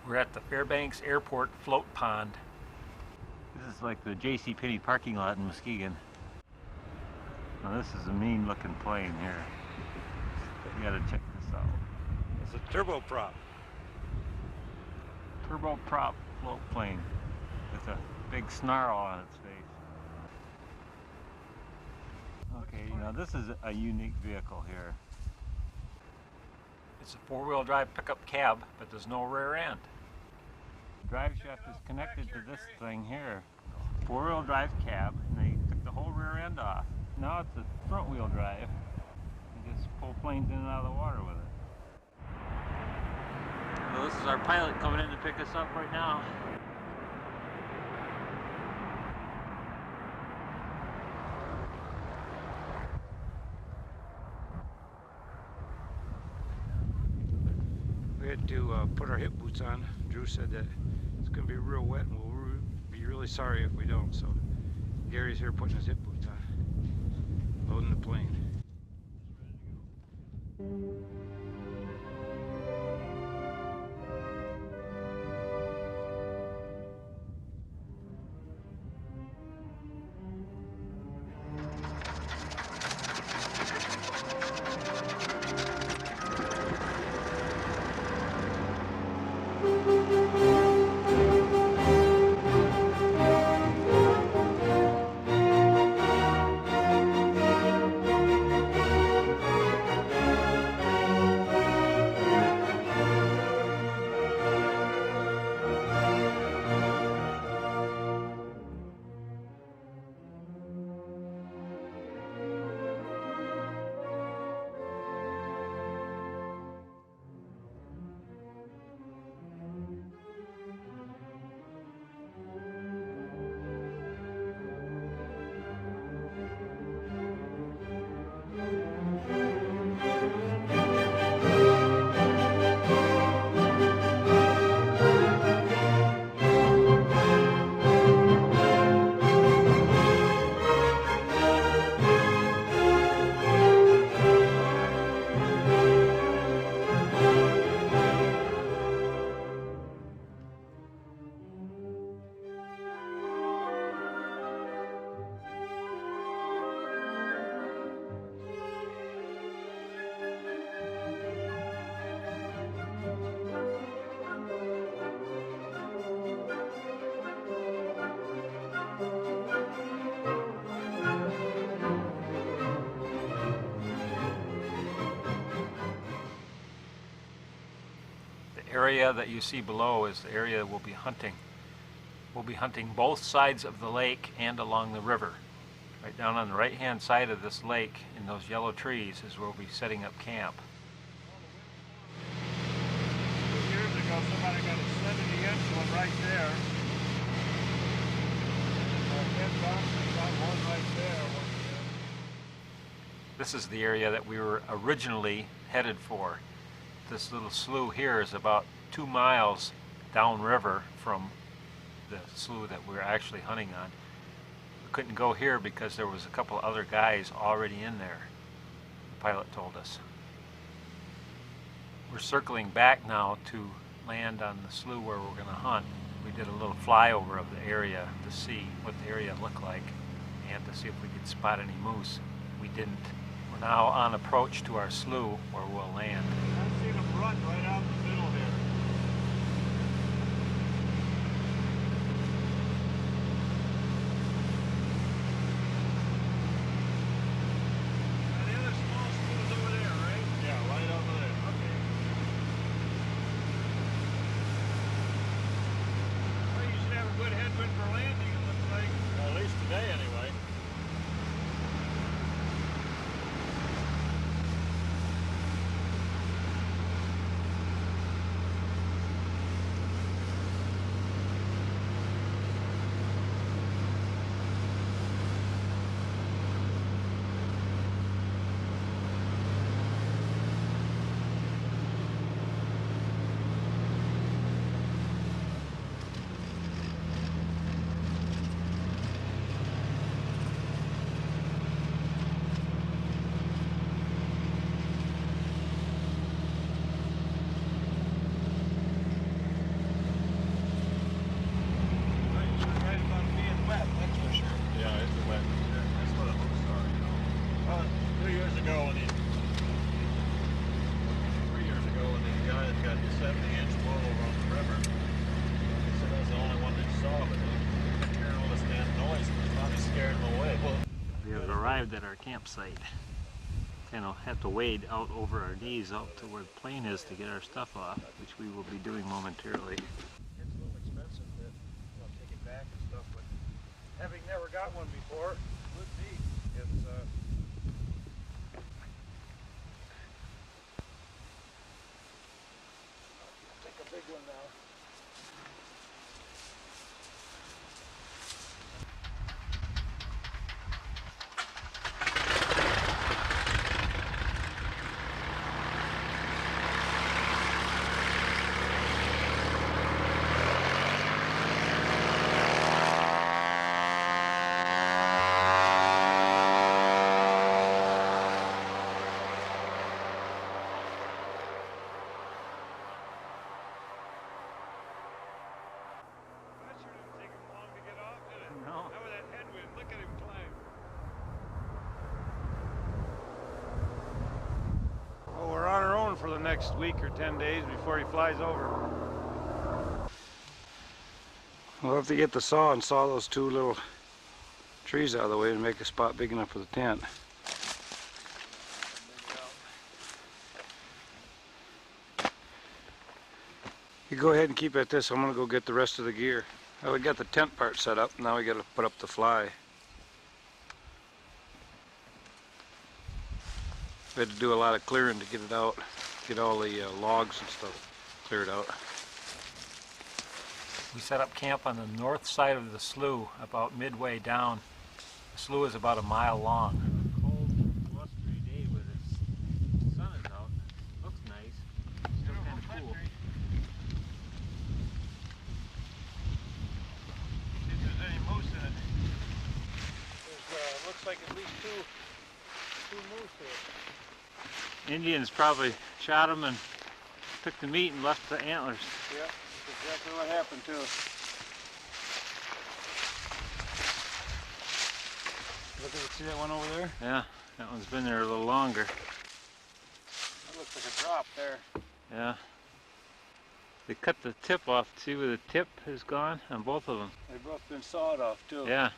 We're at the Fairbanks Airport float pond. This is like the JCPenney parking lot in Muskegon. Now this is a mean looking plane here. You gotta check this out. It's a turboprop. Turboprop float plane with a big snarl on its face. Okay, now this is a unique vehicle here. It's a four-wheel drive pickup cab, but there's no rear end. The drive shaft is connected to this thing here. Four-wheel drive cab, and they took the whole rear end off. Now it's a front-wheel drive. You just pull planes in and out of the water with it. Well, this is our pilot coming in to pick us up right now. We had to put our hip boots on. Drew said that it's going to be real wet and we'll be really sorry if we don't. So Gary's here putting his hip boots on, loading the plane. The area that you see below is the area we'll be hunting. We'll be hunting both sides of the lake and along the river. Right down on the right hand side of this lake in those yellow trees is where we'll be setting up camp. 2 years ago somebody got a 70-inch one right there. Got one right there. This is the area that we were originally headed for. This little slough here is about 2 miles downriver from the slough that we're actually hunting on. We couldn't go here because there was a couple other guys already in there, the pilot told us. We're circling back now to land on the slough where we're going to hunt. We did a little flyover of the area to see what the area looked like and to see if we could spot any moose. We didn't. We're now on approach to our slough where we'll land. I've seen them run right out in the middle here. And the other small school is over there, right? Yeah, right over there. Okay. Well, you should have a good headwind for landing, it looks like. camped at our campsite. Kind of have to wade out over our knees out to where the plane is to get our stuff off, which we will be doing momentarily. It's a little expensive to take it back and stuff, but having never got one before, would be. It's take a big one now. For the next week or 10 days before he flies over. We'll have to get the saw and saw those two little trees out of the way and make a spot big enough for the tent. You go ahead and keep at this. I'm going to go get the rest of the gear. Well, we got the tent part set up. Now we got to put up the fly. We had to do a lot of clearing to get it out. Get all the logs and stuff cleared out. We set up camp on the north side of the slough, about midway down. The slough is about a mile long. A cold, blustery day with the sun is out. Looks nice. Still kind of cool. See if there's any moose in it. There's looks like at least two moose here. Indians probably shot them and took the meat and left the antlers. Yeah, that's exactly what happened too. Look at it, see that one over there? Yeah, that one's been there a little longer. That looks like a drop there. Yeah. They cut the tip off. See where the tip is gone on both of them? They've both been sawed off too. Yeah.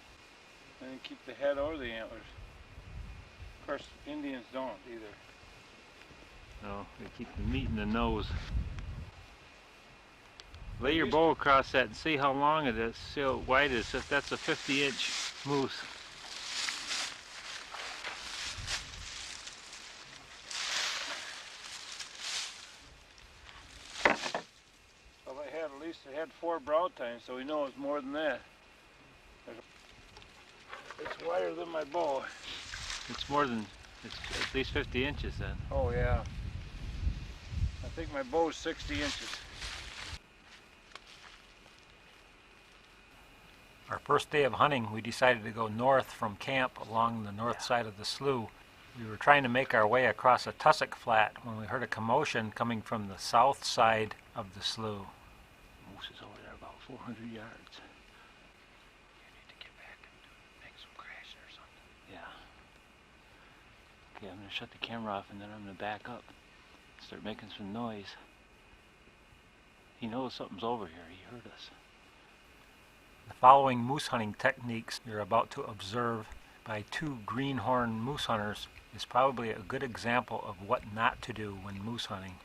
They didn't keep the head or the antlers. Of course, Indians don't either. No, they keep the meat in the nose. Lay your bow across that and see how long it is, see how wide it is. If that's a 50-inch moose. Well, they had 4 brow tines, so we know it's more than that. It's wider than my bow. It's more than, it's at least 50 inches then. Oh yeah. I think my bow is 60 inches. Our first day of hunting, we decided to go north from camp along the north side of the slough. We were trying to make our way across a tussock flat when we heard a commotion coming from the south side of the slough. Moose is over there about 400 yards. You need to get back and make some crashing or something. Yeah. Okay, I'm going to shut the camera off and then I'm going to back up. Start making some noise. He knows something's over here. He heard us. The following moose hunting techniques you're about to observe by 2 greenhorn moose hunters is probably a good example of what not to do when moose hunting.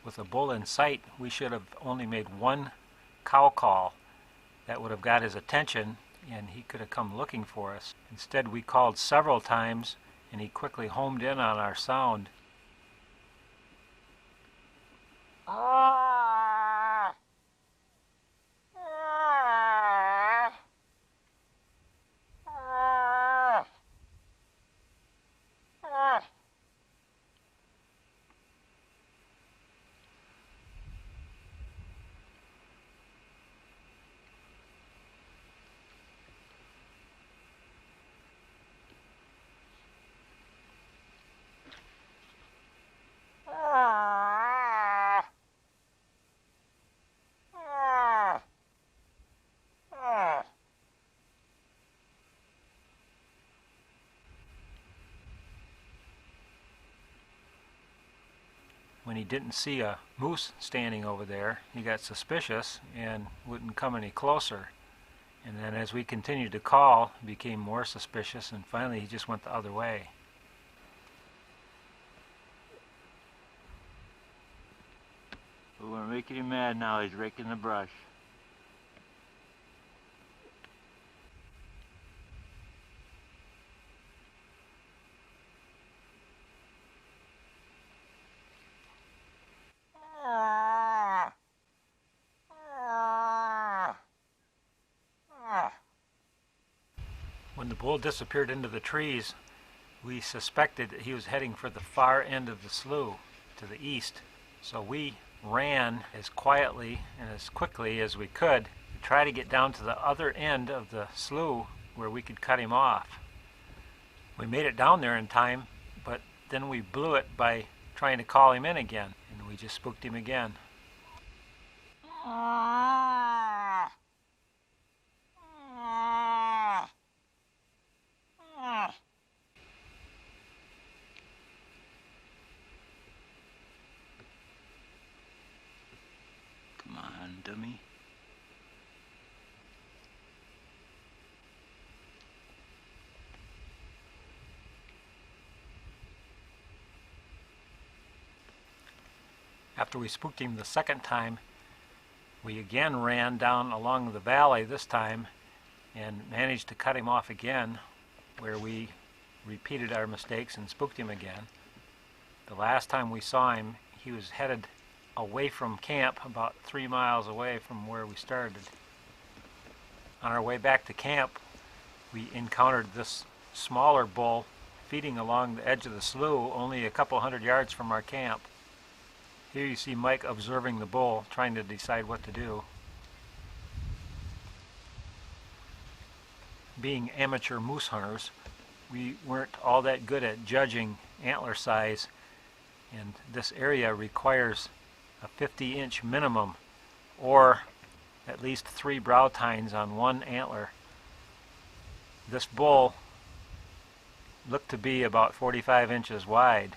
With a bull in sight, we should have only made 1 cow call that would have got his attention and he could have come looking for us. Instead, we called several times and he quickly homed in on our sound. when he didn't see a moose standing over there, he got suspicious and wouldn't come any closer. And then as we continued to call, he became more suspicious, and finally he just went the other way. We're making him mad now. He's raking the brush. When the bull disappeared into the trees, we suspected that he was heading for the far end of the slough to the east. So we ran as quietly and as quickly as we could to try to get down to the other end of the slough where we could cut him off. We made it down there in time, but then we blew it by trying to call him in again, and we just spooked him again. Come on, dummy. After we spooked him the second time, we again ran down along the valley this time and managed to cut him off again, where we repeated our mistakes and spooked him again. The last time we saw him, he was headed away from camp, about 3 miles away from where we started. On our way back to camp, we encountered this smaller bull feeding along the edge of the slough, only a couple hundred yards from our camp. Here you see Mike observing the bull, trying to decide what to do. Being amateur moose hunters, we weren't all that good at judging antler size, and this area requires a 50-inch minimum, or at least 3 brow tines on one antler. This bull looked to be about 45 inches wide.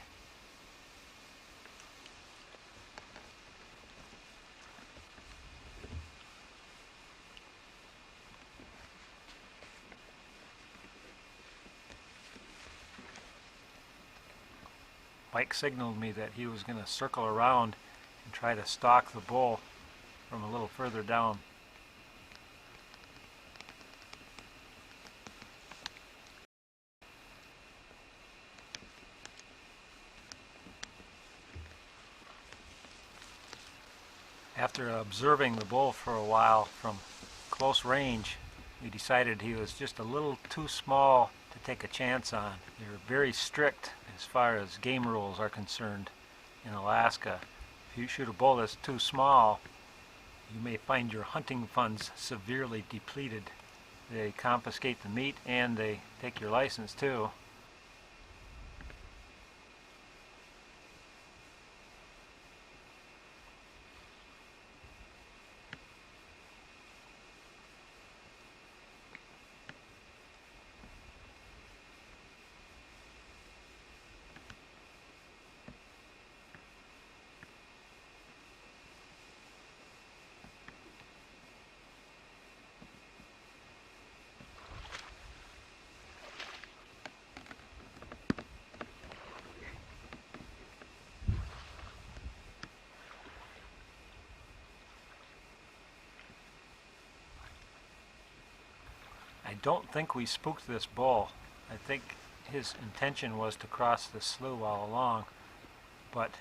Mike signaled me that he was going to circle around and try to stalk the bull from a little further down. After observing the bull for a while from close range, we decided he was just a little too small to take a chance on. They're very strict as far as game rules are concerned in Alaska. If you shoot a bull that's too small, you may find your hunting funds severely depleted. They confiscate the meat and they take your license too. I don't think we spooked this bull. I think his intention was to cross the slough all along, but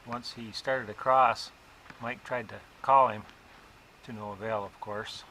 once he started to cross, Mike tried to call him, to no avail, of course.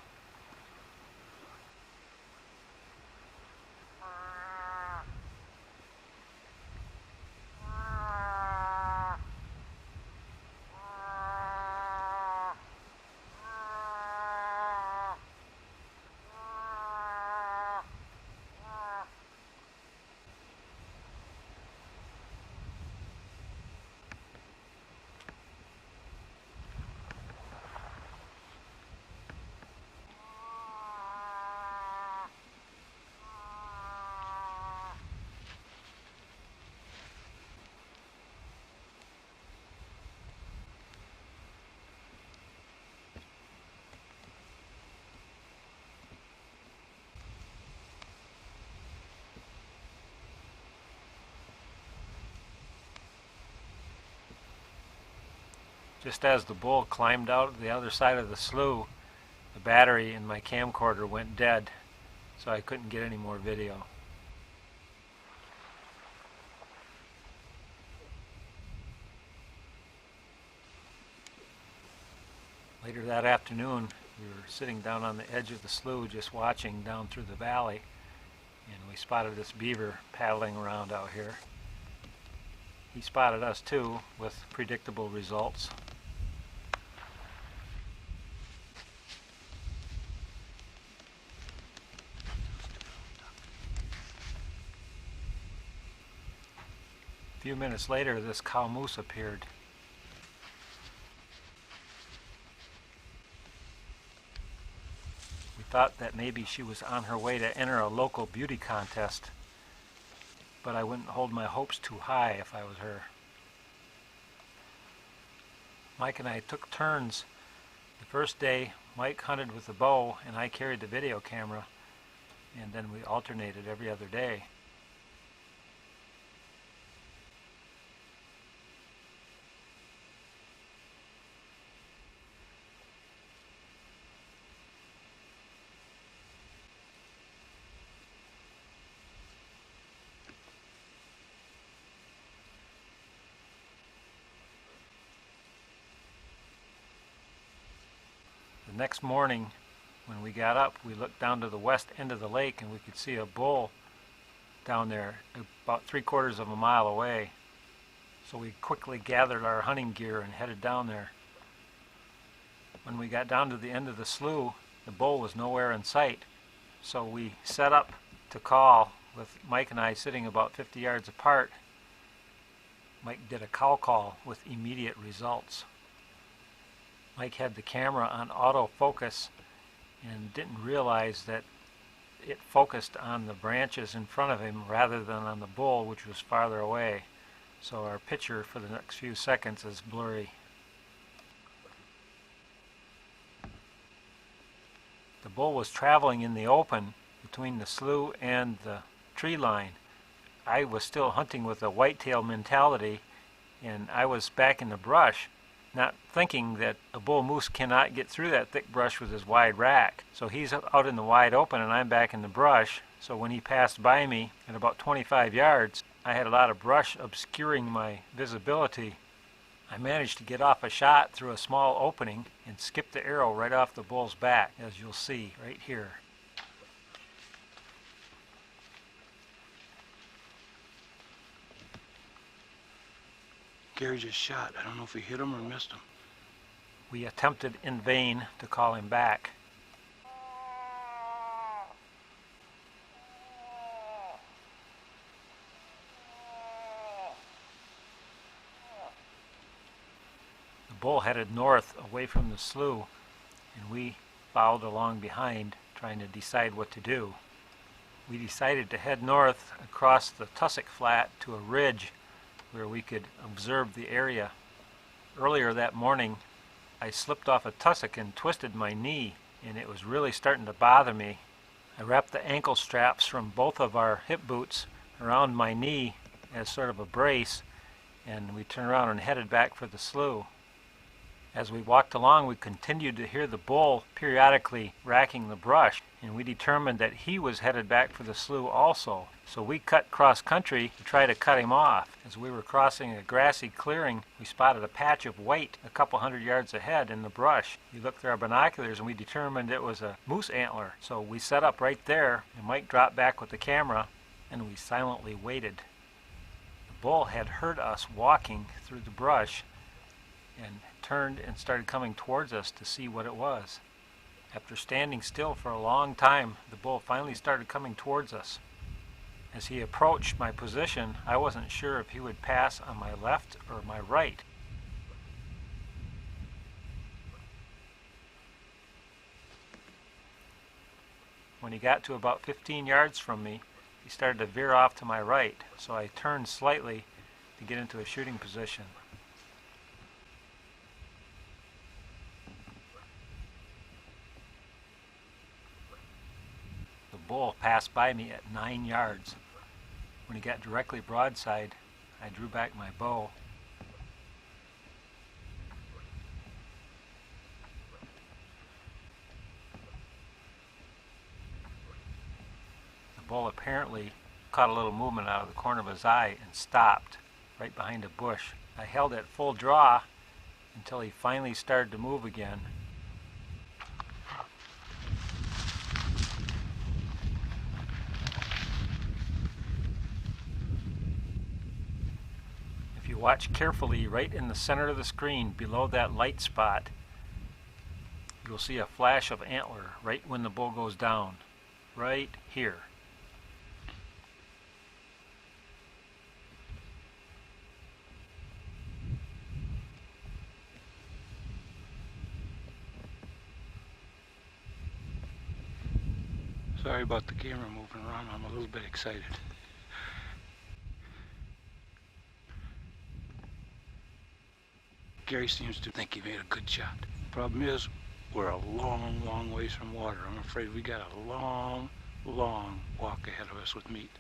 Just as the bull climbed out the other side of the slough, the battery in my camcorder went dead, so I couldn't get any more video. Later that afternoon, we were sitting down on the edge of the slough just watching down through the valley, and we spotted this beaver paddling around out here. He spotted us too, with predictable results. A few minutes later, this cow moose appeared. We thought that maybe she was on her way to enter a local beauty contest, but I wouldn't hold my hopes too high if I was her. Mike and I took turns. The first day, Mike hunted with the bow and I carried the video camera, and then we alternated every other day. The next morning, when we got up, we looked down to the west end of the lake and we could see a bull down there about 3/4 of a mile away. So we quickly gathered our hunting gear and headed down there. When we got down to the end of the slough, the bull was nowhere in sight. So we set up to call with Mike and I sitting about 50 yards apart. Mike did a cow call with immediate results. Mike had the camera on autofocus and didn't realize that it focused on the branches in front of him rather than on the bull, which was farther away. So our picture for the next few seconds is blurry. The bull was traveling in the open between the slough and the tree line. I was still hunting with a whitetail mentality, and I was back in the brush, not thinking that a bull moose cannot get through that thick brush with his wide rack. So he's out in the wide open and I'm back in the brush. So when he passed by me at about 25 yards, I had a lot of brush obscuring my visibility. I managed to get off a shot through a small opening and skip the arrow right off the bull's back, as you'll see right here. Gary just shot. I don't know if he hit him or missed him. We attempted in vain to call him back. The bull headed north away from the slough, and we followed along behind, trying to decide what to do. We decided to head north across the tussock flat to a ridge where we could observe the area. Earlier that morning, I slipped off a tussock and twisted my knee, and it was really starting to bother me. I wrapped the ankle straps from both of our hip boots around my knee as sort of a brace, and we turned around and headed back for the slough. As we walked along, we continued to hear the bull periodically racking the brush, and we determined that he was headed back for the slough also. So we cut cross country to try to cut him off. As we were crossing a grassy clearing, we spotted a patch of white a couple 100 yards ahead in the brush. We looked through our binoculars and we determined it was a moose antler. So we set up right there, and Mike dropped back with the camera, and we silently waited. The bull had heard us walking through the brush and turned and started coming towards us to see what it was. After standing still for a long time, the bull finally started coming towards us. As he approached my position, I wasn't sure if he would pass on my left or my right. When he got to about 15 yards from me, he started to veer off to my right, so I turned slightly to get into a shooting position. The bull passed by me at 9 yards. When he got directly broadside, I drew back my bow. bull apparently caught a little movement out of the corner of his eye and stopped right behind a bush. I held at full draw until he finally started to move again. If you watch carefully, right in the center of the screen below that light spot, you'll see a flash of antler right when the bull goes down, right here. Sorry about the camera moving around, I'm a little bit excited. Gary seems to think he made a good shot. Problem is, we're a long, long ways from water. I'm afraid we got a long, long walk ahead of us with meat.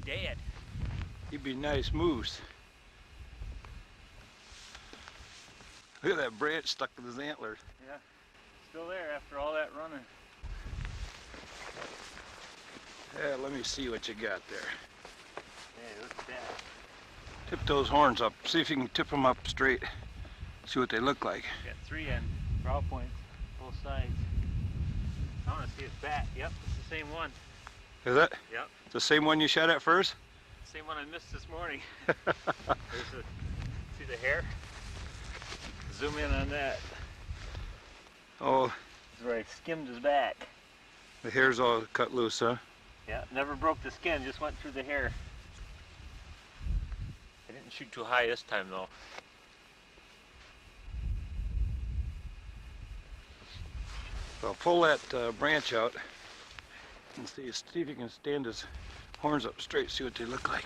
Dead. He'd be a nice moose. Look at that branch stuck to his antler. Yeah, still there after all that running. Yeah, let me see what you got there. Yeah, look at that. Tip those horns up. See if you can tip them up straight. See what they look like. Got 3 end brow points, both sides. I want to see his back. Yep, it's the same one. Is it? Yep. The same one you shot at first? Same one I missed this morning. See the hair? Zoom in on that. Oh, This is where I skimmed his back. the hair's all cut loose, huh? Yeah, never broke the skin, just went through the hair. I didn't shoot too high this time though. Well, pull that branch out and see if you can stand his horns up straight, see what they look like.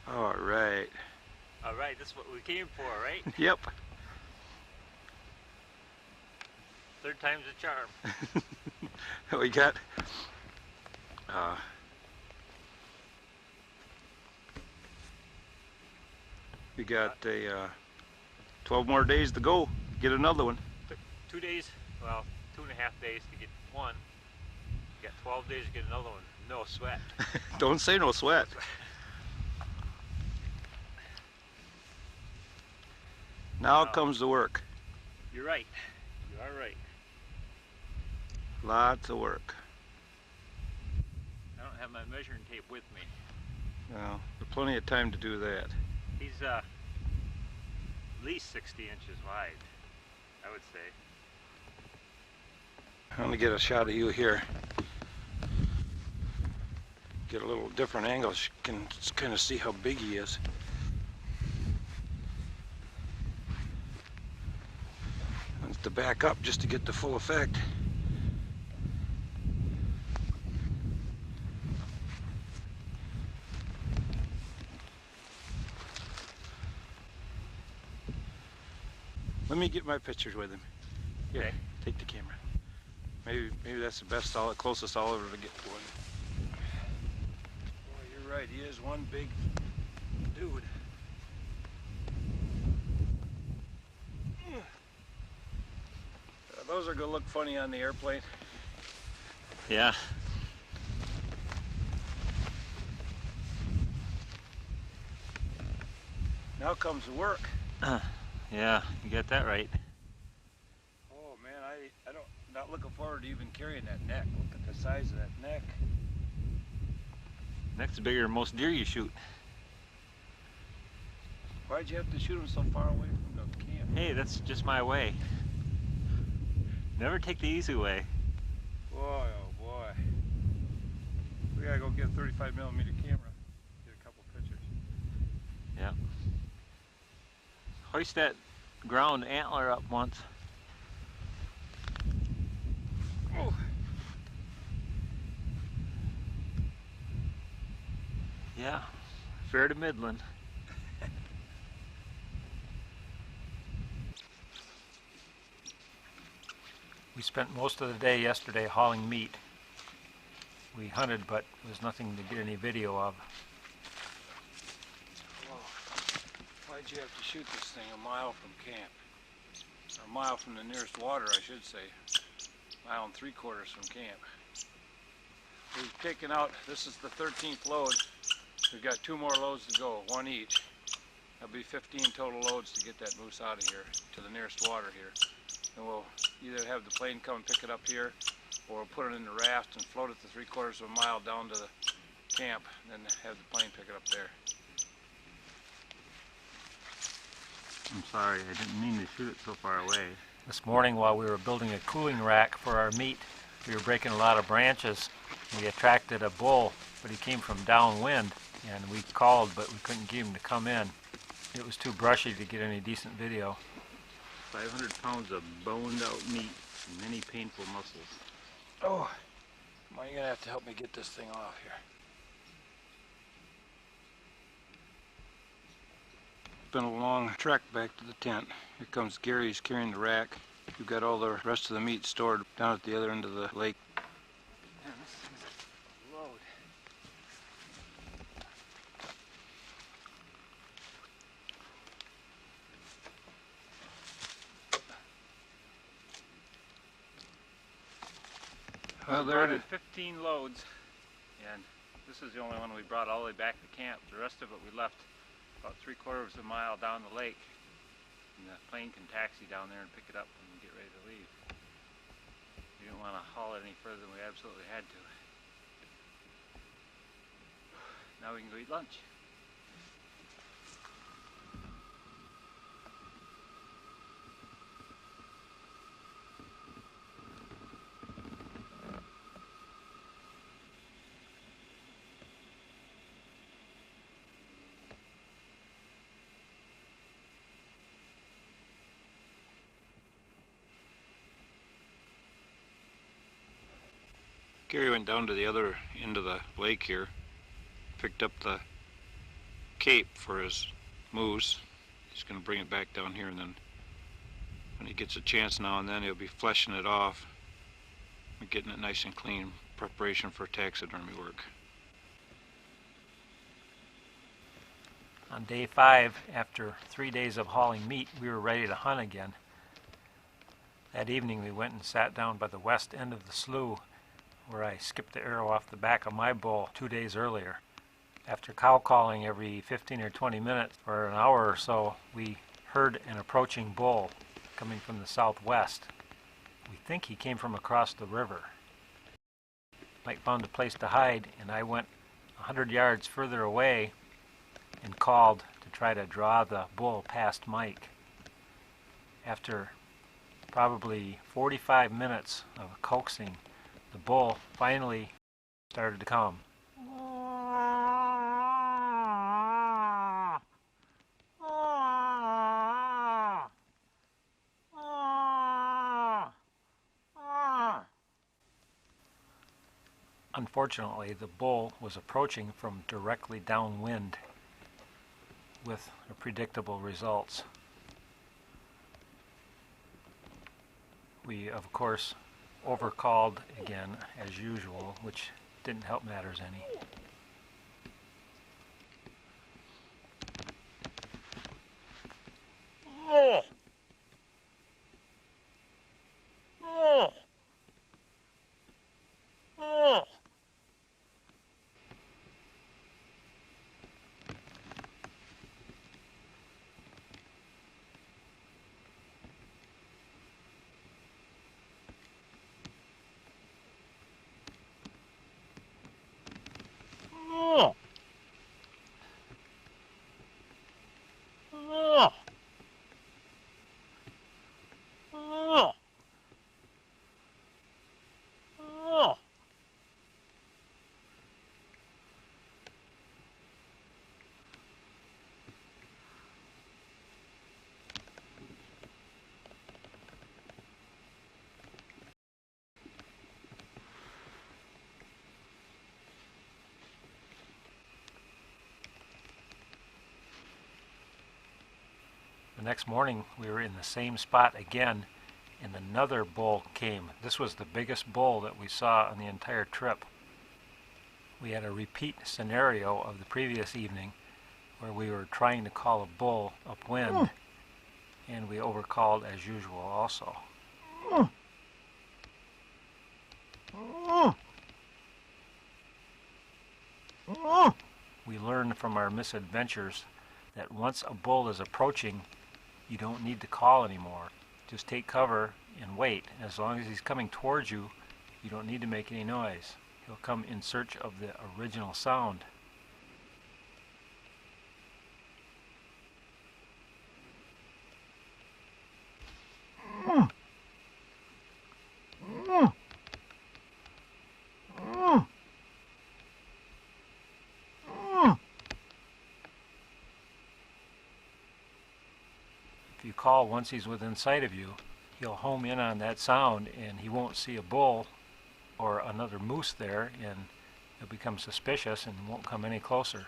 All right. All right, this is what we came for, right? Yep. Third time's a charm. We got a 12 more days to go. Get another one. Took 2 days, well, 2.5 days to get one. You got 12 days to get another one. No sweat. Don't say no sweat. Now comes the work. You're right. You are right. Lots of work. I don't have my measuring tape with me. Well, there's plenty of time to do that. He's at least 60 inches wide, I would say. I'm gonna get a shot of you here. Get a little different angle so you can kind of see how big he is. I have to back up just to get the full effect. Let me get my pictures with him. Here, Okay. take the camera. Maybe that's the best solid, closest I'll ever get to one. Boy, you're right. He is one big dude. Those are gonna look funny on the airplane. Yeah. Now comes the work. Yeah, you got that right. Oh man, I don't, not looking forward to even carrying that neck. Look at the size of that neck. Neck's bigger than most deer you shoot. Why'd you have to shoot them so far away from the camp? Hey, that's just my way. Never take the easy way. Boy, oh boy. We gotta go get a 35mm camera. Get a couple pictures. Yeah. Hoist that ground antler up once. Oh. Yeah, fair to middling. We spent most of the day yesterday hauling meat. We hunted, but there was nothing to get any video of. Whoa. Why'd you have to shoot this thing a mile from camp? Or a mile from the nearest water, I should say. A mile and 3/4 from camp. We've taken out, this is the 13th load. We've got 2 more loads to go, 1 each. That'll be 15 total loads to get that moose out of here, to the nearest water here. And we'll either have the plane come and pick it up here, or we'll put it in the raft and float it the 3/4 of a mile down to the camp, and then have the plane pick it up there. I'm sorry, I didn't mean to shoot it so far away. This morning while we were building a cooling rack for our meat, we were breaking a lot of branches. We attracted a bull, but he came from downwind, and we called, but we couldn't get him to come in. It was too brushy to get any decent video. 500 pounds of boned out meat and many painful muscles. Oh, come on, you're gonna have to help me get this thing off here. It's been a long trek back to the tent. Here comes Gary, he's carrying the rack. We've got all the rest of the meat stored down at the other end of the lake. Man, this thing's a load. Well, there it is. 15 loads, and this is the only one we brought all the way back to camp. The rest of it we left about 3/4 of a mile down the lake, and the plane can taxi down there and pick it up when we get ready to leave. We didn't want to haul it any further than we absolutely had to. Now we can go eat lunch. Gary went down to the other end of the lake here, picked up the cape for his moose. He's going to bring it back down here, and then when he gets a chance now and then, he'll be fleshing it off and getting it nice and clean, preparation for taxidermy work. On day 5, after 3 days of hauling meat, we were ready to hunt again. That evening we went and sat down by the west end of the slough, where I skipped the arrow off the back of my bull 2 days earlier. After cow calling every 15 or 20 minutes for an hour or so, we heard an approaching bull coming from the southwest. We think he came from across the river. Mike found a place to hide, and I went 100 yards further away and called to try to draw the bull past Mike. After probably 45 minutes of coaxing, the bull finally started to come. Unfortunately, the bull was approaching from directly downwind with predictable results. We, of course, overcalled again as usual, which didn't help matters any. The next morning we were in the same spot again, and another bull came. This was the biggest bull that we saw on the entire trip. We had a repeat scenario of the previous evening where we were trying to call a bull upwind, and we overcalled as usual also. We learned from our misadventures that once a bull is approaching, you don't need to call anymore. Just take cover and wait. As long as he's coming towards you, you don't need to make any noise. He'll come in search of the original sound. If you call once he's within sight of you, he'll home in on that sound and he won't see a bull or another moose there, and he'll become suspicious and won't come any closer.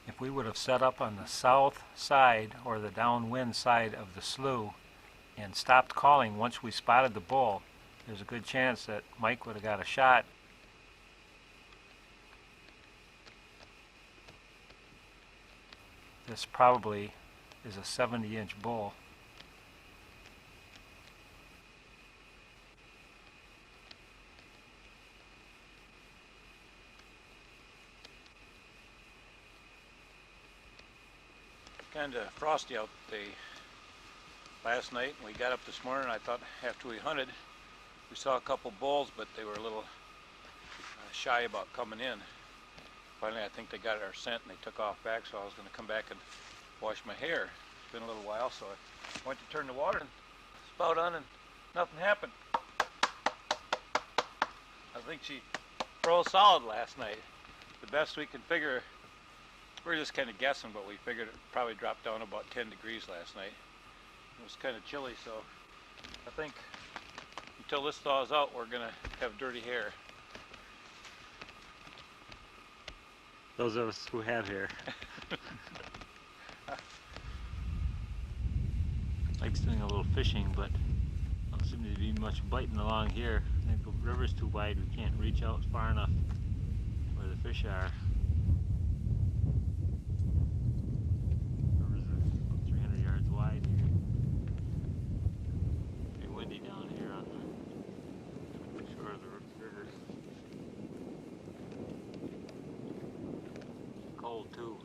If we would have set up on the south side or the downwind side of the slough and stopped calling once we spotted the bull, there's a good chance that Mike would have got a shot. This probably is a 70-inch bull. Kind of frosty out last night. We got up this morning. I thought after we hunted, we saw a couple bulls, but they were a little shy about coming in. Finally, I think they got our scent and they took off back, so I was going to come back and wash my hair. It's been a little while, so I went to turn the water and spout on and nothing happened. I think she froze solid last night. The best we can figure, we're just kind of guessing, but we figured it probably dropped down about 10 degrees last night. It was kind of chilly, so I think until this thaws out, we're going to have dirty hair. Those of us who have hair. Mike's doing a little fishing, but don't seem to be much biting along here. I think the river's too wide, we can't reach out far enough where the fish are. River's about 300 yards wide here. Pretty windy down here on the shore of the river. Cold too.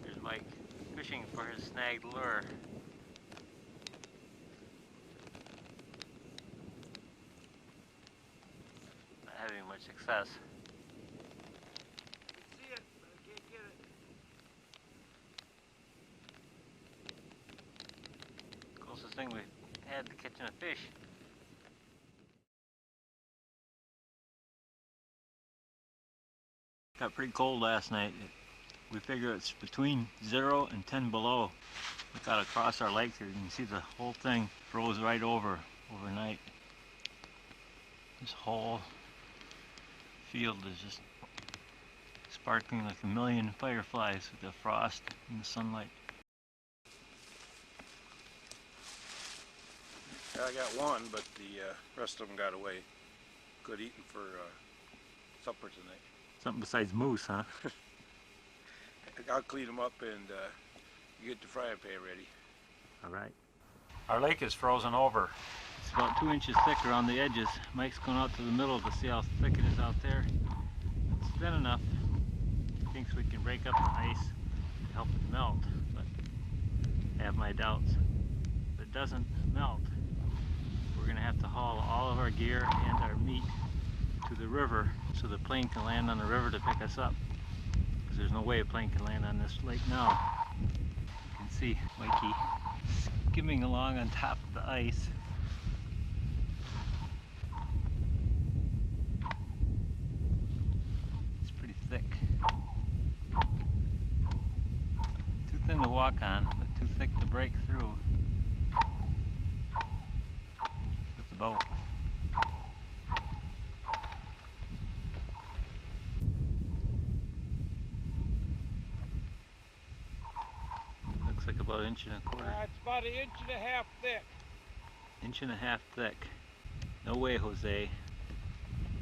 Here's Mike fishing for his snagged lure. much success. See it, but I can't get it. Closest thing we've had to catching a fish. Got pretty cold last night. We figure it's between 0 and 10 below. Look out across our lake here, you can see the whole thing froze right over overnight. This whole field is just sparkling like a million fireflies with the frost and the sunlight. Yeah, I got one, but the rest of them got away. Good eating for supper tonight. Something besides moose, huh? I'll clean them up and get the frying pan ready. Alright. Our lake is frozen over. It's about 2 inches thick around the edges. Mike's going out to the middle to see how thick it is out there. It's thin enough. He thinks we can break up the ice to help it melt, but I have my doubts. If it doesn't melt, we're going to have to haul all of our gear and our meat to the river so the plane can land on the river to pick us up. Because there's no way a plane can land on this lake now. You can see Mikey skimming along on top of the ice. It's pretty thick. Too thin to walk on, but too thick to break through with the boat. Looks like about 1.25 inches. It's about 1.5 inches thick. 1.5 inches thick. No way, Jose.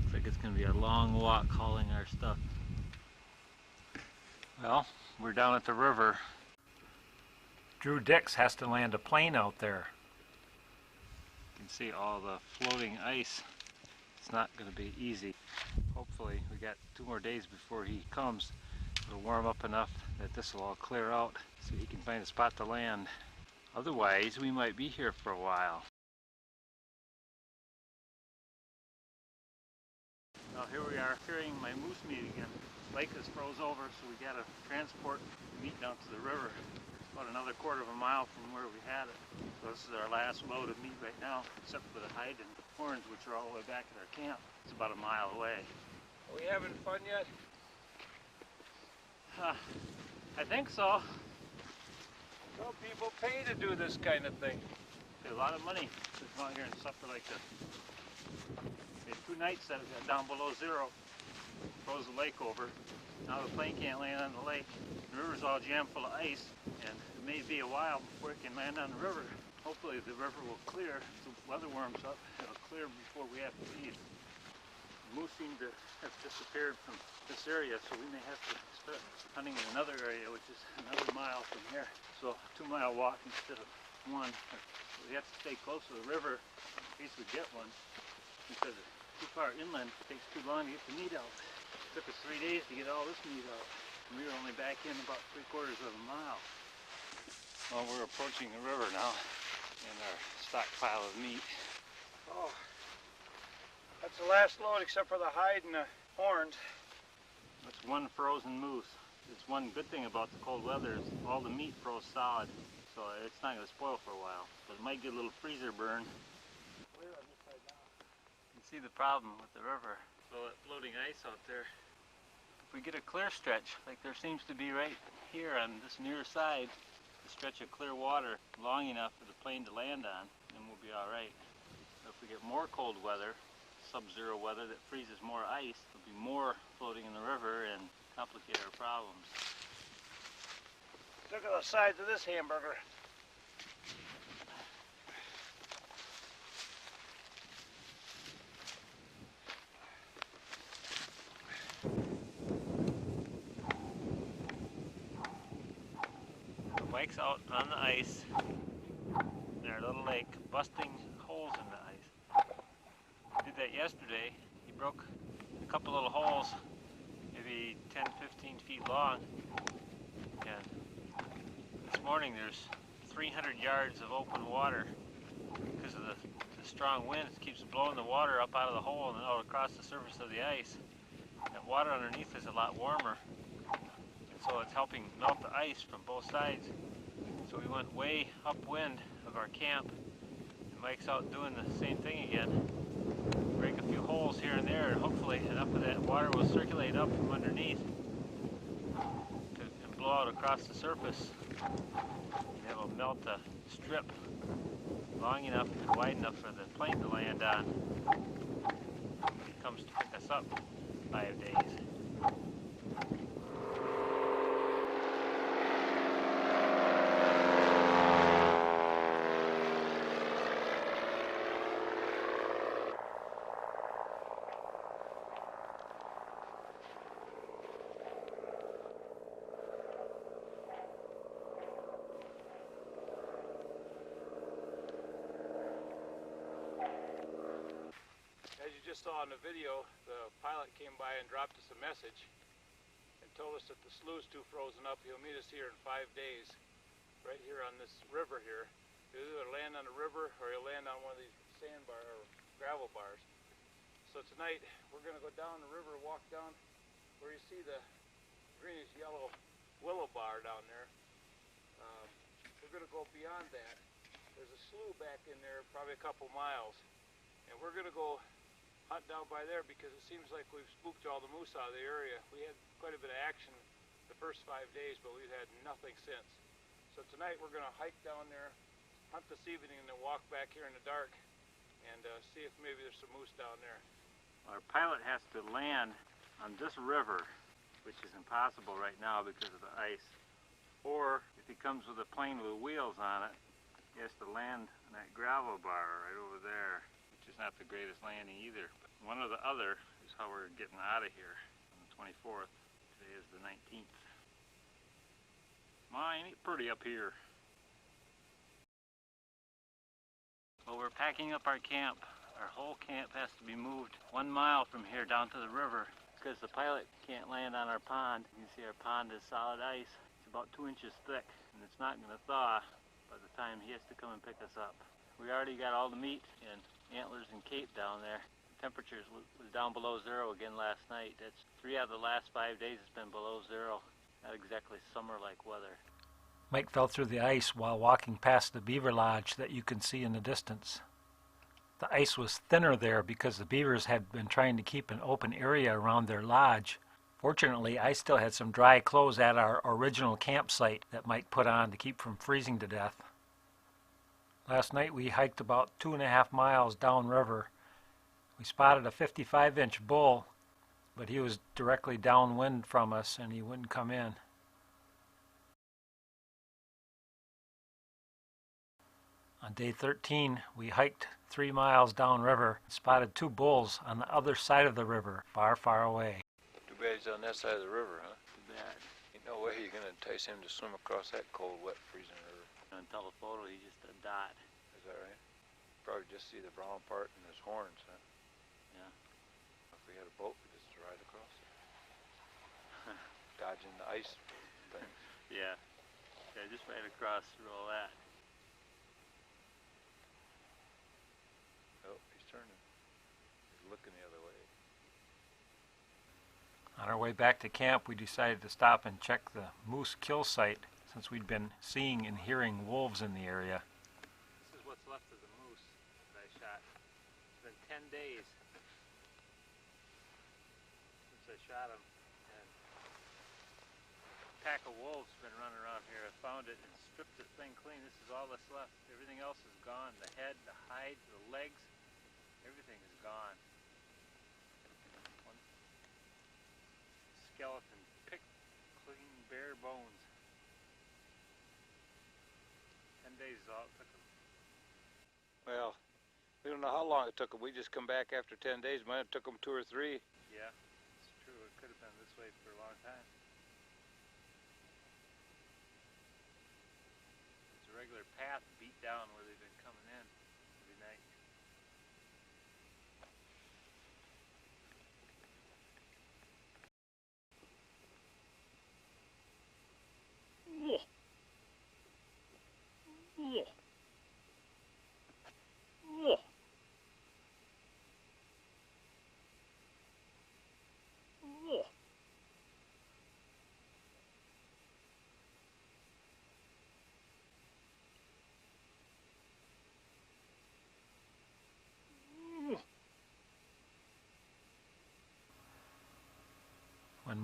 Looks like it's going to be a long walk hauling our stuff. Well, we're down at the river. Drew Dix has to land a plane out there. You can see all the floating ice. It's not going to be easy. Hopefully, we got 2 more days before he comes. It'll warm up enough that this will all clear out so he can find a spot to land. Otherwise, we might be here for a while. Well, here we are carrying my moose meat again. Lake is froze over, so we got to transport the meat down to the river. It's about another 1/4 mile from where we had it. So this is our last load of meat right now, except for the hide and horns, which are all the way back at our camp. It's about a mile away. Are we having fun yet? I think so. Some people pay to do this kind of thing. Pay a lot of money to come out here and suffer like this. We had 2 nights that it got down below 0. Froze the lake over. Now the plane can't land on the lake. The river's all jammed full of ice, and it may be a while before it can land on the river. Hopefully the river will clear, so the weather warms up, it'll clear before we have to leave. The moose seem to have disappeared from this area, so we may have to start hunting in another area, which is another mile from here. So a 2-mile walk instead of 1. We have to stay close to the river in case we get one, because it's too far inland. It takes too long to get the meat out. It took us 3 days to get all this meat out. And we were only back in about 3/4 mile. Well, we're approaching the river now and our stockpile of meat. Oh, that's the last load except for the hide and the horns. That's 1 frozen moose. It's one good thing about the cold weather is all the meat froze solid, so it's not going to spoil for a while. But it might get a little freezer burn. You can see the problem with the river. All that floating ice out there. If we get a clear stretch, like there seems to be right here on this near side, a stretch of clear water long enough for the plane to land on, then we'll be alright. If we get more cold weather, sub-zero weather that freezes more ice, there'll be more floating in the river and complicate our problems. Look at the size of this hamburger. Mike's out on the ice in our little lake, busting holes in the ice. He did that yesterday. He broke a couple little holes, maybe 10, 15 feet long. And this morning there's 300 yards of open water because of the the strong wind keeps blowing the water up out of the hole and out across the surface of the ice. That water underneath is a lot warmer, and so it's helping melt the ice from both sides. So we went way upwind of our camp, and Mike's out doing the same thing again. Break a few holes here and there, and hopefully enough of that water will circulate up from underneath and blow out across the surface. And it will melt the strip long enough and wide enough for the plane to land on when it comes to pick us up in 5 days. As you just saw in the video, the pilot came by and dropped us a message and told us that the slough's too frozen up. He'll meet us here in 5 days, right here on this river here. He'll either land on the river or he'll land on one of these sandbar or gravel bars. So tonight we're going to go down the river, walk down where you see the greenish yellow willow bar down there. We're going to go beyond that. There's a slough back in there, probably a couple miles, and we're going to go hunt down by there because it seems like we've spooked all the moose out of the area. We had quite a bit of action the first 5 days, but we've had nothing since. So tonight we're going to hike down there, hunt this evening, and then walk back here in the dark and see if maybe there's some moose down there. Our pilot has to land on this river, which is impossible right now because of the ice. Or if he comes with a plane with wheels on it, he has to land on that gravel bar right over there, which is not the greatest landing either. But one or the other is how we're getting out of here on the 24th. Today is the 19th. My, ain't it pretty up here. Well, we're packing up our camp. Our whole camp has to be moved 1 mile from here down to the river because the pilot can't land on our pond. You can see our pond is solid ice. It's about 2 inches thick, and it's not going to thaw by the time he has to come and pick us up. We already got all the meat and antlers and cape down there. The temperatures was down below zero again last night. That's 3 out of the last 5 days it's been below zero. Not exactly summer-like weather. Mike fell through the ice while walking past the beaver lodge that you can see in the distance. The ice was thinner there because the beavers had been trying to keep an open area around their lodge. Fortunately, I still had some dry clothes at our original campsite that Mike put on to keep from freezing to death. Last night we hiked about 2.5 miles downriver. We spotted a 55-inch bull, but he was directly downwind from us and he wouldn't come in. On day 13, we hiked 3 miles downriver and spotted 2 bulls on the other side of the river, far, far away. Too bad he's on that side of the river, huh? Too bad. Ain't no way you're going to entice him to swim across that cold, wet, freezing river. On telephoto, he's just a dot. Is that right? Probably just see the brown part and his horns, huh? Yeah. If we had a boat, we'd just ride across it. Dodging the ice thing. Yeah. Yeah, just right across through all that. Oh, he's turning. He's looking the other way. On our way back to camp, we decided to stop and check the moose kill site since we'd been seeing and hearing wolves in the area. This is what's left of the moose that I shot. It's been 10 days since I shot him, and a pack of wolves been running around here. I found it and stripped this thing clean. This is all that's left. Everything else is gone. The head, the hide, the legs, everything is gone. One skeleton picked clean, bare bones. 10 days is all it took them. Well, we don't know how long it took them. We just come back after 10 days. Might have took them 2 or 3. Yeah, it's true. It could have been this way for a long time. It's a regular path beat down where they've been coming in every night.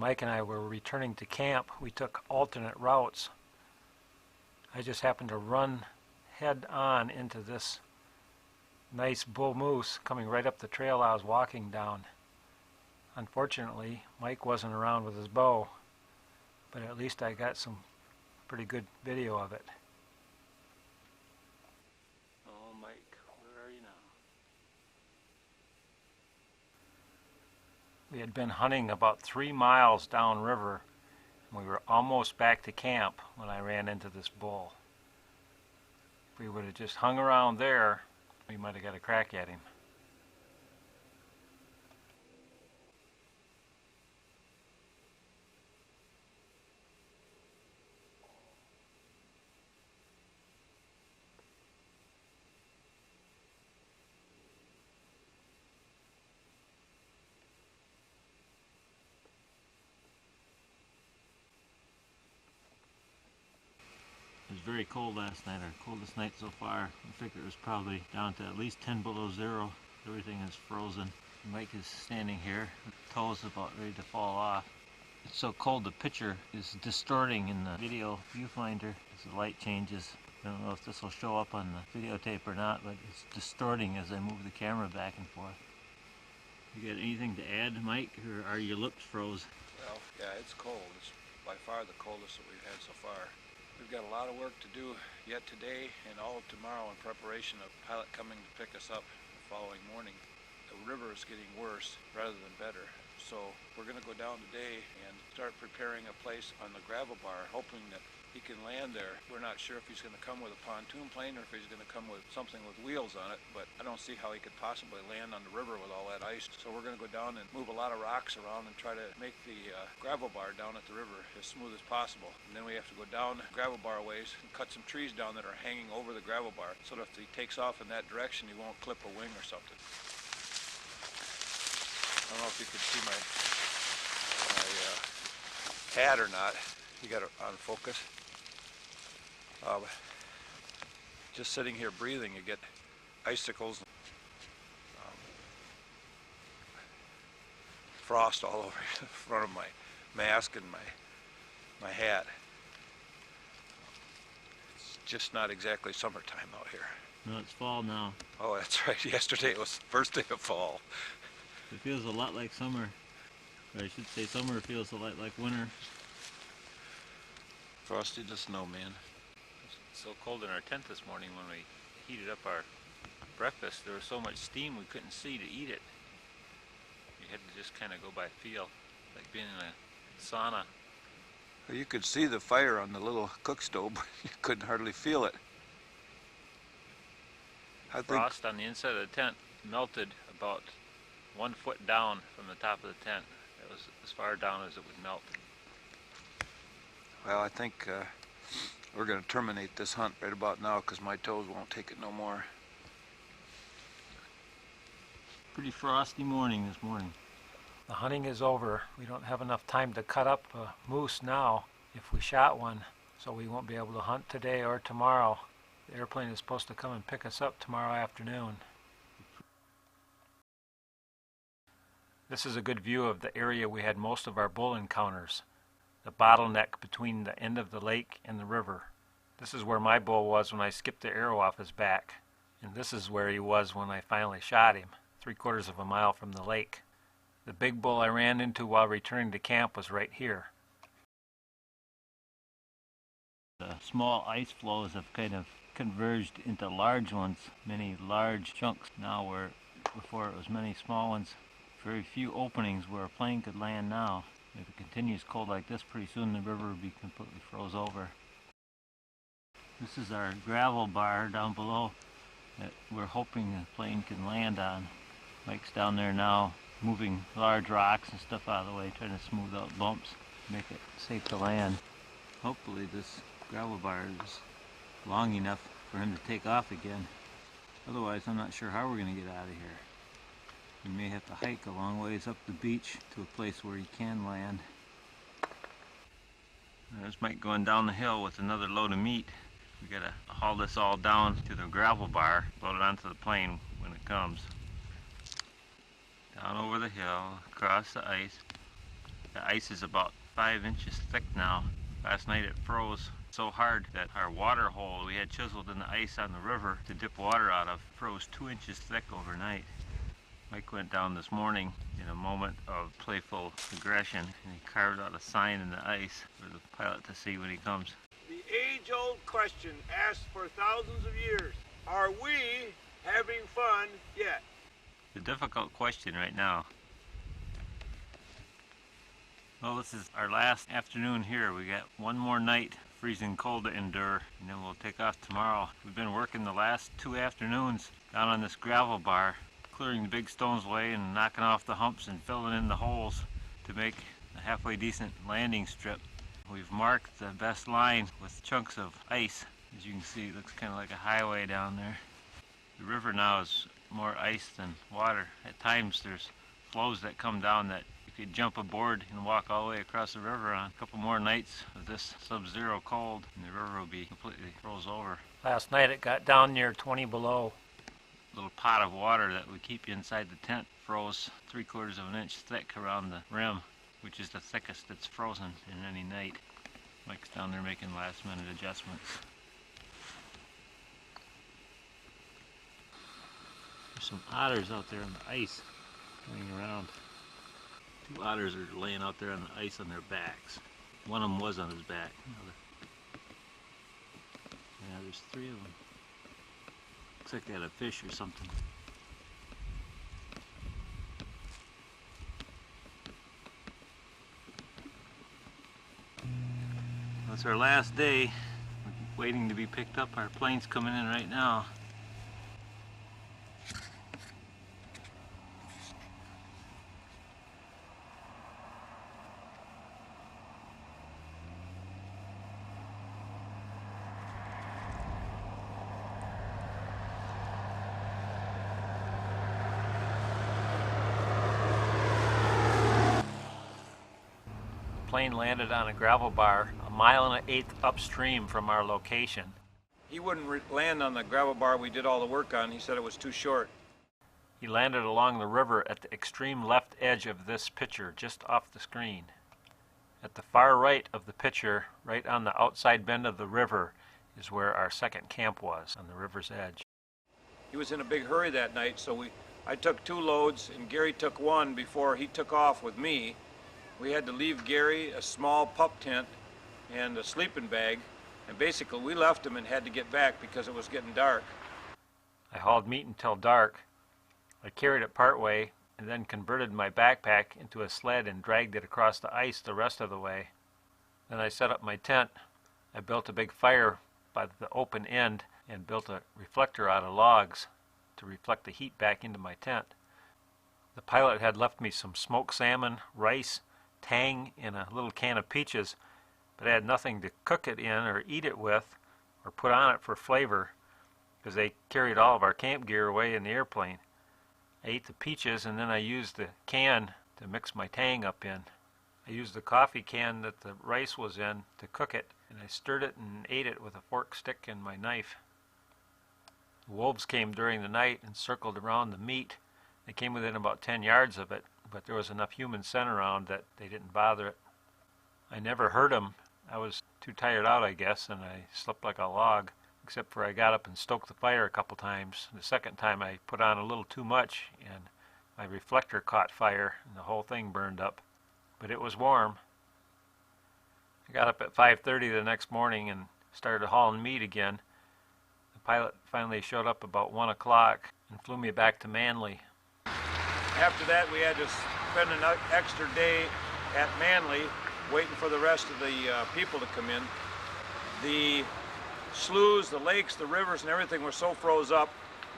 Mike and I were returning to camp, we took alternate routes. I just happened to run head on into this nice bull moose coming right up the trail I was walking down. Unfortunately, Mike wasn't around with his bow, but at least I got some pretty good video of it. Oh, Mike, where are you now? We had been hunting about 3 miles downriver, and we were almost back to camp when I ran into this bull. If we would have just hung around there, we might have got a crack at him. It was very cold last night, our coldest night so far. I think it was probably down to at least 10 below zero. Everything is frozen. Mike is standing here, his toes about ready to fall off. It's so cold the picture is distorting in the video viewfinder as the light changes. I don't know if this will show up on the videotape or not, but it's distorting as I move the camera back and forth. You got anything to add, Mike, or are your lips froze? Well, yeah, it's cold. It's by far the coldest that we've had so far. We've got a lot of work to do yet today and all of tomorrow in preparation of pilot coming to pick us up the following morning. The river is getting worse rather than better. So we're going to go down today and start preparing a place on the gravel bar, hoping that he can land there. We're not sure if he's going to come with a pontoon plane or if he's going to come with something with wheels on it, but I don't see how he could possibly land on the river with all that ice. So we're going to go down and move a lot of rocks around and try to make the gravel bar down at the river as smooth as possible. And then we have to go down gravel bar ways and cut some trees down that are hanging over the gravel bar so that if he takes off in that direction, he won't clip a wing or something. I don't know if you can see my hat or not. You got it on focus. Just sitting here breathing, you get icicles, frost all over the front of my mask and my hat. It's just not exactly summertime out here. No, it's fall now. Oh, that's right. Yesterday was the first day of fall. It feels a lot like summer. Or I should say summer feels a lot like winter. Frosty the snowman. So cold in our tent this morning when we heated up our breakfast, there was so much steam we couldn't see to eat it. You had to just kind of go by feel, like being in a sauna. Well, you could see the fire on the little cook stove, but you couldn't hardly feel it. Frost on the inside of the tent melted about 1 foot down from the top of the tent. It was as far down as it would melt. Well, I think we're going to terminate this hunt right about now because my toes won't take it no more. Pretty frosty morning this morning. The hunting is over. We don't have enough time to cut up a moose now if we shot one, so we won't be able to hunt today or tomorrow. The airplane is supposed to come and pick us up tomorrow afternoon. This is a good view of the area we had most of our bull encounters, the bottleneck between the end of the lake and the river. This is where my bull was when I skipped the arrow off his back, and this is where he was when I finally shot him, 3/4 of a mile from the lake. The big bull I ran into while returning to camp was right here. The small ice flows have kind of converged into large ones, many large chunks now where before it was many small ones. Very few openings where a plane could land now. If it continues cold like this, pretty soon the river will be completely froze over. This is our gravel bar down below that we're hoping the plane can land on. Mike's down there now moving large rocks and stuff out of the way, trying to smooth out bumps, make it safe to land. Hopefully this gravel bar is long enough for him to take off again. Otherwise, I'm not sure how we're going to get out of here. We may have to hike a long ways up the beach to a place where he can land. There's Mike going down the hill with another load of meat. We gotta haul this all down to the gravel bar, load it onto the plane when it comes. Down over the hill, across the ice. The ice is about 5 inches thick now. Last night it froze so hard that our water hole we had chiseled in the ice on the river to dip water out of froze 2 inches thick overnight. Mike went down this morning in a moment of playful aggression and he carved out a sign in the ice for the pilot to see when he comes. The age-old question asked for thousands of years. Are we having fun yet? The difficult question right now. Well, this is our last afternoon here. We got one more night freezing cold to endure, and then we'll take off tomorrow. We've been working the last 2 afternoons down on this gravel bar, clearing the big stones away and knocking off the humps and filling in the holes to make a halfway decent landing strip. We've marked the best line with chunks of ice. As you can see, it looks kind of like a highway down there. The river now is more ice than water. At times there's flows that come down that you could jump aboard and walk all the way across the river on. A couple more nights of this sub-zero cold and the river will be completely froze over. Last night it got down near 20 below. A little pot of water that we keep inside the tent froze 3/4 of an inch thick around the rim, which is the thickest it's frozen in any night. Mike's down there making last minute adjustments. There's some otters out there on the ice running around. 2 otters are laying out there on the ice on their backs. One of them was on his back. Yeah, there's 3 of them. Looks like they had a fish or something. It's our last day. We're waiting to be picked up. Our plane's coming in right now. Plane landed on a gravel bar a 1.1/8 upstream from our location. He wouldn't land on the gravel bar we did all the work on. He said it was too short. He landed along the river at the extreme left edge of this picture, just off the screen. At the far right of the picture, right on the outside bend of the river, is where our second camp was, on the river's edge. He was in a big hurry that night, so I took 2 loads and Gary took 1 before he took off with me. We had to leave Gary a small pup tent and a sleeping bag, and basically we left him and had to get back because it was getting dark. I hauled meat until dark. I carried it partway and then converted my backpack into a sled and dragged it across the ice the rest of the way. Then I set up my tent. I built a big fire by the open end and built a reflector out of logs to reflect the heat back into my tent. The pilot had left me some smoked salmon, rice, tang, and a little can of peaches, but I had nothing to cook it in or eat it with or put on it for flavor because they carried all of our camp gear away in the airplane. I ate the peaches and then I used the can to mix my tang up in. I used the coffee can that the rice was in to cook it, and I stirred it and ate it with a fork, stick, and my knife. The wolves came during the night and circled around the meat. They came within about 10 yards of it, but there was enough human scent around that they didn't bother it. I never heard them. I was too tired out, I guess, and I slept like a log, except for I got up and stoked the fire a couple times. The second time I put on a little too much, and my reflector caught fire, and the whole thing burned up. But it was warm. I got up at 5:30 the next morning and started hauling meat again. The pilot finally showed up about 1 o'clock and flew me back to Manly. After that, we had to spend an extra day at Manly waiting for the rest of the people to come in. The sloughs, the lakes, the rivers, and everything were so froze up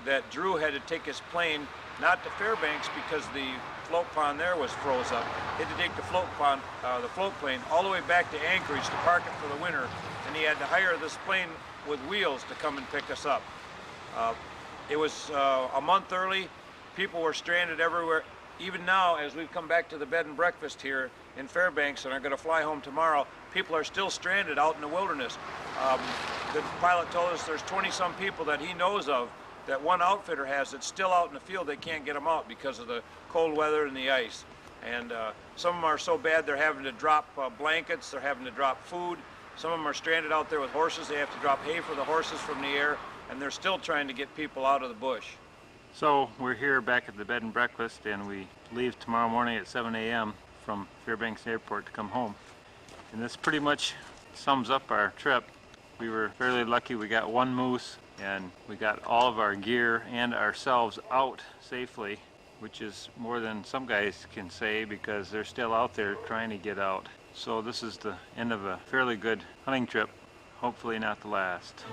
that Drew had to take his plane not to Fairbanks because the float pond there was froze up. He had to take the float plane all the way back to Anchorage to park it for the winter, and he had to hire this plane with wheels to come and pick us up. It was a month early. People were stranded everywhere. Even now, as we've come back to the bed and breakfast here in Fairbanks and are going to fly home tomorrow, people are still stranded out in the wilderness. The pilot told us there's 20-some people that he knows of that one outfitter has that's still out in the field. They can't get them out because of the cold weather and the ice. And some of them are so bad they're having to drop blankets, they're having to drop food. Some of them are stranded out there with horses. They have to drop hay for the horses from the air, and they're still trying to get people out of the bush. So we're here back at the bed and breakfast, and we leave tomorrow morning at 7 a.m. from Fairbanks Airport to come home. And this pretty much sums up our trip. We were fairly lucky. We got one moose, and we got all of our gear and ourselves out safely, which is more than some guys can say because they're still out there trying to get out. So this is the end of a fairly good hunting trip, hopefully not the last.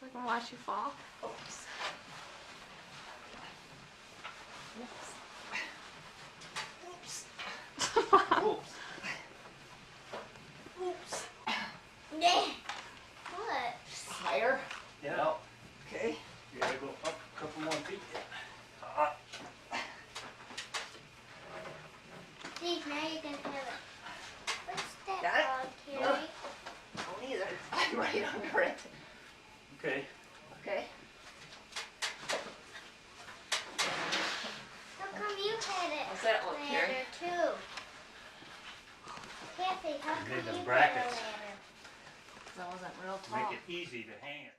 So I can watch you fall. Oops. Oops. Oops. Oops. Yeah. What? Higher. Yeah. Okay. You gotta go up a couple more feet. Steve, now you can have it. What's that Got it? dog, Carrie? Don't either. I'm right under it. Okay. Okay. How come you had it How's that look, Carrie? ladder too? Kathy, how come Made them you had a brackets. ladder? Because I wasn't real tall. Make it easy to hang it.